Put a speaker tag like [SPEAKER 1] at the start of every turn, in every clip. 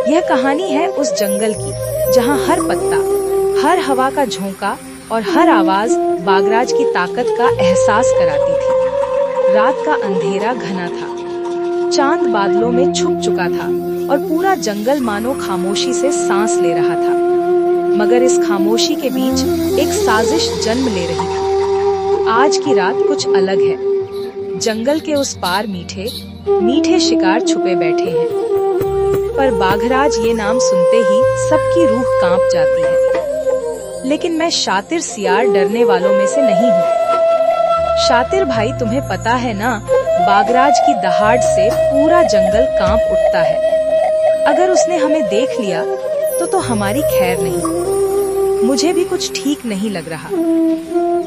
[SPEAKER 1] यह कहानी है उस जंगल की जहाँ हर पत्ता, हर हवा का झोंका और हर आवाज बागराज की ताकत का एहसास कराती थी। रात का अंधेरा घना था, चांद बादलों में छुप चुका था और पूरा जंगल मानो खामोशी से सांस ले रहा था। मगर इस खामोशी के बीच एक साजिश जन्म ले रही थी। आज की रात कुछ अलग है। जंगल के उस पार मीठे मीठे शिकार छुपे बैठे हैं, पर बाघराज ये नाम सुनते ही सबकी रूह कांप जाती है। लेकिन मैं शातिर सियार डरने वालों में से नहीं हूँ। शातिर भाई, तुम्हें पता है ना, बाघराज की दहाड़ से पूरा जंगल कांप उठता है। अगर उसने हमें देख लिया तो हमारी खैर नहीं। मुझे भी कुछ ठीक नहीं लग रहा।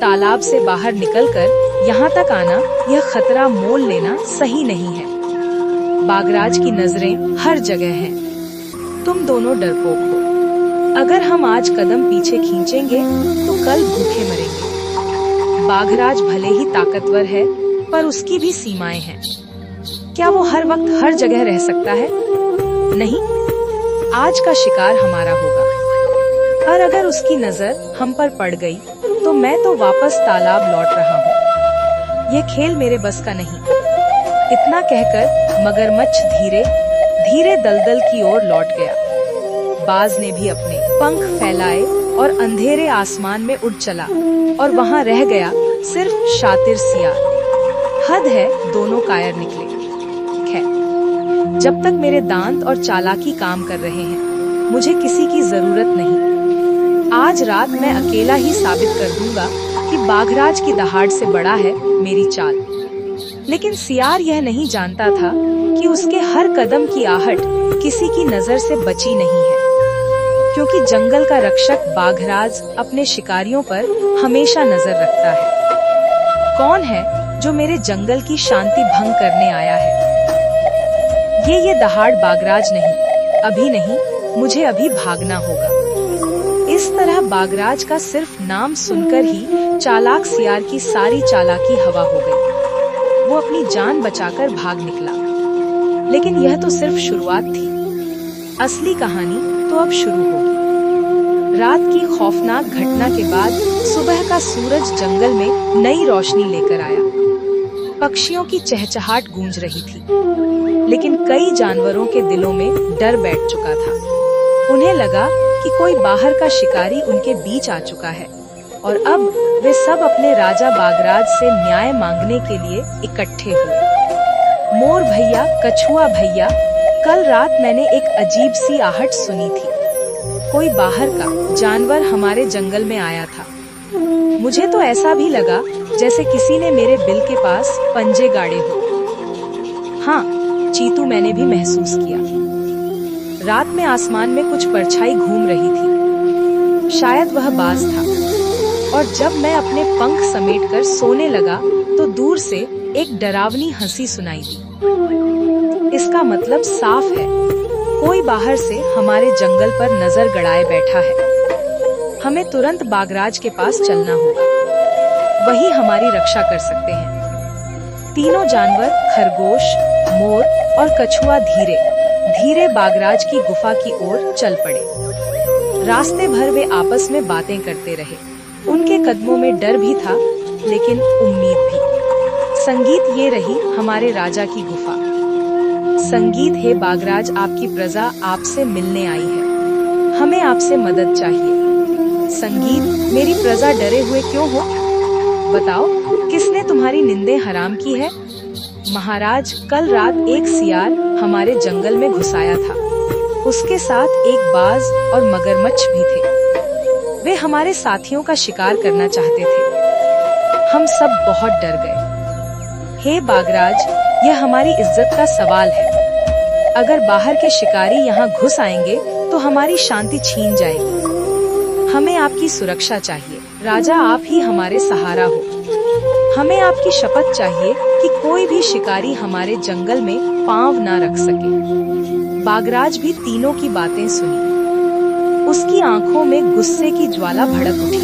[SPEAKER 1] तालाब से बाहर निकलकर यहाँ तक आना, यह खतरा मोल लेना सही नहीं है। बाघराज की नजरें हर जगह हैं। तुम दोनों डरपोक हो। अगर हम आज कदम पीछे खींचेंगे तो कल भूखे मरेंगे। बाघराज भले ही ताकतवर है, पर उसकी भी सीमाएं हैं। क्या वो हर वक्त हर जगह रह सकता है? नहीं, आज का शिकार हमारा होगा। और अगर उसकी नजर हम पर पड़ गई तो मैं तो वापस तालाब लौट रहा हूँ। ये खेल मेरे बस का नहीं। इतना कहकर मगरमच्छ धीरे धीरे दलदल की ओर लौट गया। बाज ने भी अपने पंख फैलाए और अंधेरे आसमान में उड़ चला, और वहाँ रह गया सिर्फ शातिर सियार। हद है, दोनों कायर निकले। खैर, जब तक मेरे दांत और चालाकी काम कर रहे हैं, मुझे किसी की जरूरत नहीं। आज रात मैं अकेला ही साबित कर दूंगा कि बाघराज की दहाड़ से बड़ा है मेरी चाल। लेकिन सियार यह नहीं जानता था कि उसके हर कदम की आहट किसी की नजर से बची नहीं है, क्योंकि जंगल का रक्षक बाघराज अपने शिकारियों पर हमेशा नजर रखता है। कौन है जो मेरे जंगल की शांति भंग करने आया है? ये दहाड़ बाघराज नहीं, अभी नहीं, मुझे अभी भागना होगा। इस तरह बाघराज का सिर्फ नाम सुनकर ही चालाक सियार की सारी चालाकी हवा हो गई। वो अपनी जान बचाकर भाग निकला। लेकिन यह तो सिर्फ शुरुआत थी। असली कहानी तो अब शुरू होगी। रात की खौफनाक घटना के बाद सुबह का सूरज जंगल में नई रोशनी लेकर आया। पक्षियों की चहचहाट गूंज रही थी, लेकिन कई जानवरों के दिलों में डर बैठ चुका था। उन्हें लगा कि कोई बाहर का शिकारी उनके बीच आ चुका है, और अब वे सब अपने राजा बाघराज से न्याय मांगने के लिए इकट्ठे हुए। मोर भैया, कछुआ भैया, कल रात मैंने एक अजीब सी आहट सुनी थी। कोई बाहर का जानवर हमारे जंगल में आया था। मुझे तो ऐसा भी लगा जैसे किसी ने मेरे बिल के पास पंजे गाड़े हो। हाँ, चीतू, मैंने भी महसूस किया। रात में आसमान में कुछ परछाई घूम रही थी। शायद वह बाज था। और जब मैं अपने पंख समेटकर सोने लगा तो दूर से एक डरावनी हंसी सुनाई दी। इसका मतलब साफ है, कोई बाहर से हमारे जंगल पर नजर गड़ाए बैठा है। हमें तुरंत बाघराज के पास चलना होगा। वही हमारी रक्षा कर सकते हैं। तीनों जानवर, खरगोश, मोर और कछुआ धीरे धीरे बाघराज की गुफा की ओर चल पड़े। रास्ते भर वे आपस में बातें करते रहे। उनके कदमों में डर भी था, लेकिन उम्मीद भी। संगीत ये रही हमारे राजा की गुफा। संगीत, हे बाघराज, आपकी प्रजा आपसे मिलने आई है। हमें आपसे मदद चाहिए। संगीत, मेरी प्रजा डरे हुए क्यों हो? बताओ, किसने तुम्हारी निंदें हराम की है? महाराज, कल रात एक सियार हमारे जंगल में घुस आया था। उसके साथ एक बाज और मगरमच्छ भी थे। वे हमारे साथियों का शिकार करना चाहते थे। हम सब बहुत डर गए। हे बाघराज, यह हमारी इज्जत का सवाल है। अगर बाहर के शिकारी यहाँ घुस आएंगे तो हमारी शांति छीन जाएगी। हमें आपकी सुरक्षा चाहिए। राजा, आप ही हमारे सहारा हो। हमें आपकी शपथ चाहिए कि कोई भी शिकारी हमारे जंगल में पांव ना रख सके। बाघराज भी तीनों की बातें सुनी। उसकी आंखों में गुस्से की ज्वाला भड़क उठी।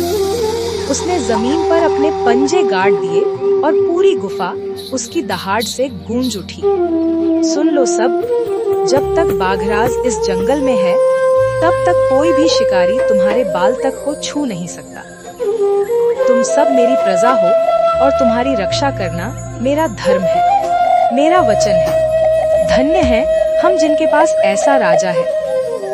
[SPEAKER 1] उसने जमीन पर अपने पंजे गाड़ दिए और पूरी गुफा उसकी दहाड़ से गूंज उठी। सुन लो सब, जब तक बाघराज इस जंगल में है, तब तक कोई भी शिकारी तुम्हारे बाल तक को छू नहीं सकता। तुम सब मेरी प्रजा हो और तुम्हारी रक्षा करना मेरा धर्म है, मेरा वचन है। धन्य है हम जिनके पास ऐसा राजा है।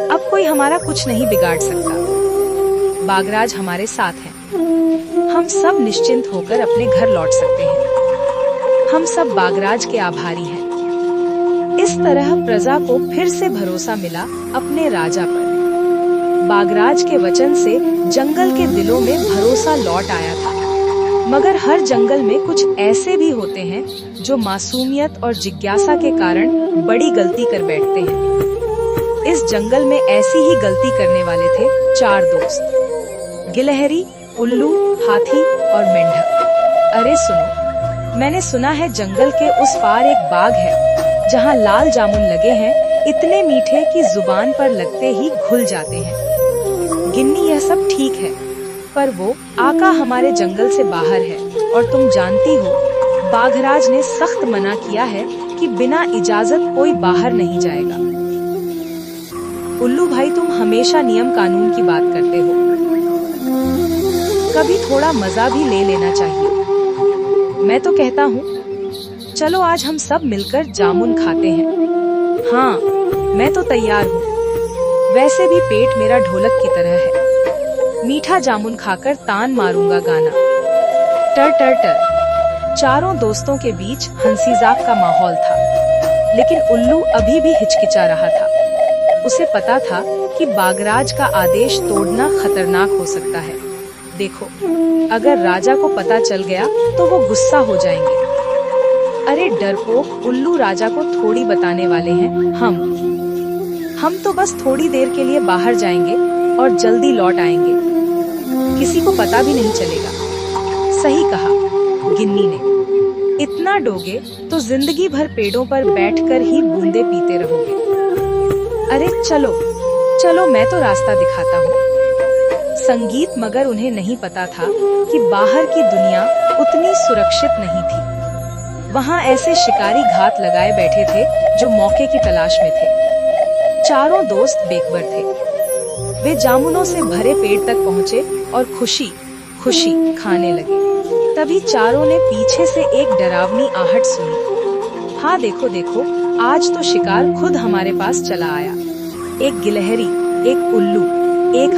[SPEAKER 1] अब कोई हमारा कुछ नहीं बिगाड़ सकता। बाघराज हमारे साथ हैं। हम सब निश्चिंत होकर अपने घर लौट सकते हैं। हम सब बाघराज के आभारी हैं। इस तरह प्रजा को फिर से भरोसा मिला अपने राजा पर। बाघराज के वचन से जंगल के दिलों में भरोसा लौट आया था। मगर हर जंगल में कुछ ऐसे भी होते हैं जो मासूमियत और जिज्ञासा के कारण बड़ी गलती कर बैठते हैं। इस जंगल में ऐसी ही गलती करने वाले थे 4 दोस्त, गिलहरी, उल्लू, हाथी और मेंढक। अरे सुनो, मैंने सुना है जंगल के उस पार एक बाग है जहाँ लाल जामुन लगे हैं, इतने मीठे कि जुबान पर लगते ही घुल जाते हैं। गिन्नी, यह सब ठीक है, पर वो आका हमारे जंगल से बाहर है और तुम जानती हो बाघराज ने सख्त मना किया है कि बिना इजाजत कोई बाहर नहीं जाएगा। उल्लू भाई, तुम हमेशा नियम कानून की बात करते हो, कभी थोड़ा मजा भी ले लेना चाहिए। मैं तो कहता हूँ चलो आज हम सब मिलकर जामुन खाते हैं। हाँ, मैं तो तैयार हूँ। वैसे भी पेट मेरा ढोलक की तरह है। मीठा जामुन खाकर तान मारूंगा गाना। टर टर टर। चारों दोस्तों के बीच हंसीजाक का माहौल था, लेकिन उल्लू अभी भी हिचकिचा रहा था। उसे पता था कि बाघराज का आदेश तोड़ना खतरनाक हो सकता है। देखो, अगर राजा को पता चल गया तो वो गुस्सा हो जाएंगे। अरे डरपोक उल्लू, राजा को थोड़ी बताने वाले हैं हम तो बस थोड़ी देर के लिए बाहर जाएंगे और जल्दी लौट आएंगे। किसी को पता भी नहीं चलेगा। सही कहा गिन्नी ने। इतना डोगे तो जिंदगी भर पेड़ों पर बैठकर ही बूंदे पीते रहोगे। अरे चलो चलो, मैं तो रास्ता दिखाता हूँ। संगीत, मगर उन्हें नहीं पता था कि बाहर की दुनिया उतनी सुरक्षित नहीं थी। वहाँ ऐसे शिकारी घात लगाए बैठे थे जो मौके की तलाश में थे। चारों दोस्त बेखबर थे। वे जामुनों से भरे पेट तक पहुँचे और खुशी खुशी खाने लगे। तभी चारों ने पीछे से एक डरावनी आहट सुनी। हाँ देखो देखो, आज तो शिकार खुद हमारे पास चला आया। एक गिलहरी, एक उल्लू, एक